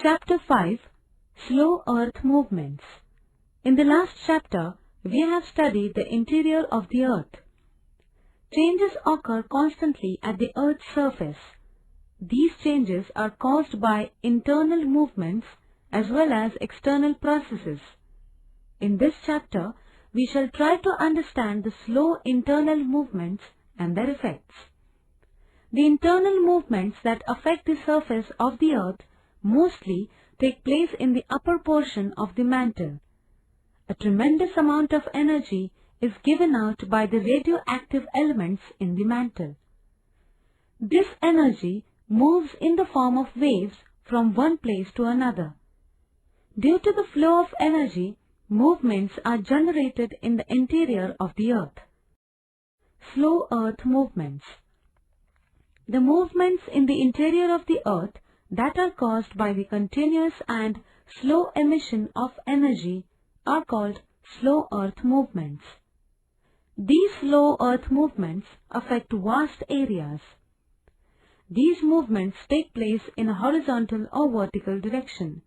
Chapter 5 Slow Earth Movements. In the last chapter, we have studied the interior of the Earth. Changes occur constantly at the Earth's surface. These changes are caused by internal movements as well as external processes. In this chapter, we shall try to understand the slow internal movements and their effects. The internal movements that affect the surface of the Earth mostly take place in the upper portion of the mantle. A tremendous amount of energy is given out by the radioactive elements in the mantle. This energy moves in the form of waves from one place to another. Due to the flow of energy, movements are generated in the interior of the Earth. Slow Earth movements. The movements in the interior of the Earth that are caused by the continuous and slow emission of energy are called slow Earth movements. These slow Earth movements affect vast areas. These movements take place in a horizontal or vertical direction.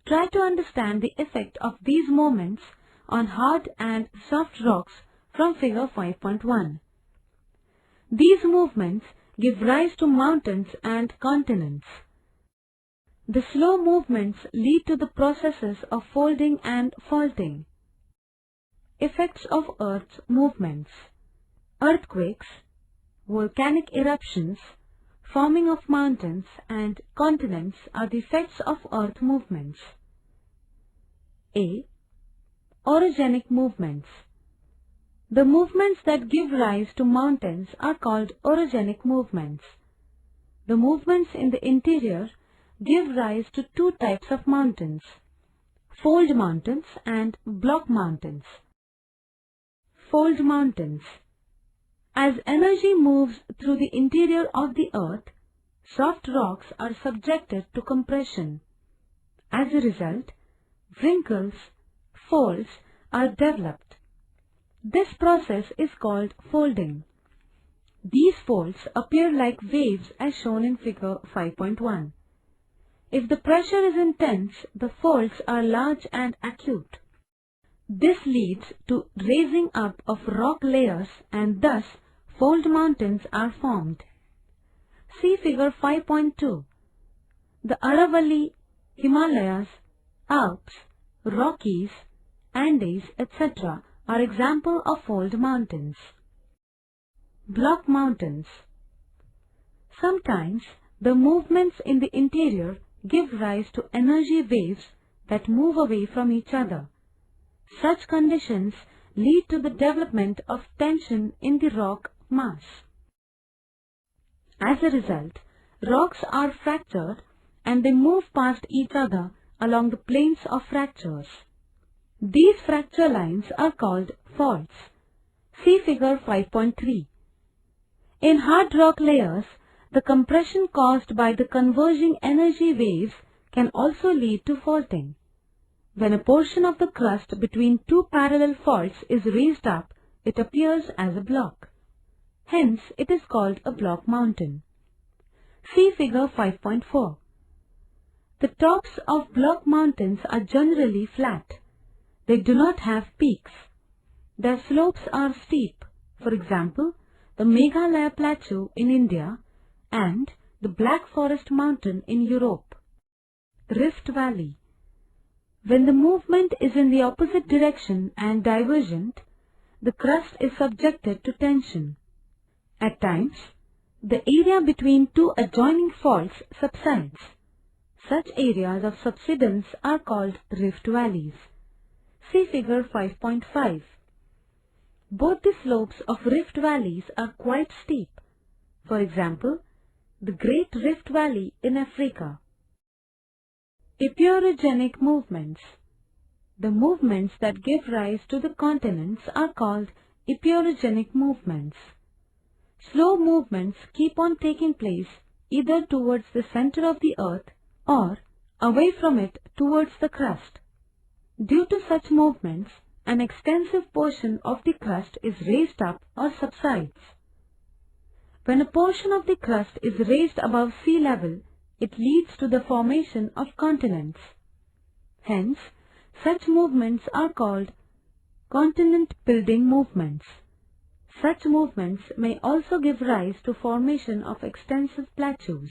Try to understand the effect of these moments on hard and soft rocks from figure 5.1. These movements give rise to mountains and continents. The slow movements lead to the processes of folding and faulting. Effects of Earth's movements. Earthquakes, volcanic eruptions, forming of mountains and continents are the effects of Earth movements. A. Orogenic movements. The movements that give rise to mountains are called orogenic movements. The movements in the interior give rise to two types of mountains: fold mountains and block mountains. Fold mountains. As energy moves through the interior of the Earth, soft rocks are subjected to compression. As a result, wrinkles, folds are developed. This process is called folding. These folds appear like waves as shown in figure 5.1. If the pressure is intense, the folds are large and acute. This leads to raising up of rock layers and thus fold mountains are formed. See figure 5.2. The Aravalli, Himalayas, Alps, Rockies, Andes, etc. are examples of fold mountains. Block mountains. Sometimes the movements in the interior give rise to energy waves that move away from each other. Such conditions lead to the development of tension in the rock mass. As a result, rocks are fractured and they move past each other along the planes of fractures. These fracture lines are called faults. See figure 5.3. In hard rock layers, the compression caused by the converging energy waves can also lead to faulting. When a portion of the crust between two parallel faults is raised up, it appears as a block. Hence, it is called a block mountain. See figure 5.4. The tops of block mountains are generally flat. They do not have peaks. Their slopes are steep. For example, the Meghalaya Plateau in India and the Black Forest Mountain in Europe. Rift Valley. When the movement is in the opposite direction and divergent, the crust is subjected to tension. At times, the area between two adjoining faults subsides. Such areas of subsidence are called rift valleys. See figure 5.5. Both the slopes of rift valleys are quite steep. For example, the Great Rift Valley in Africa. Epeirogenic movements. The movements that give rise to the continents are called epeirogenic movements. Slow movements keep on taking place either towards the center of the Earth or away from it towards the crust. Due to such movements, an extensive portion of the crust is raised up or subsides. When a portion of the crust is raised above sea level, it leads to the formation of continents. Hence, such movements are called continent-building movements. Such movements may also give rise to formation of extensive plateaus.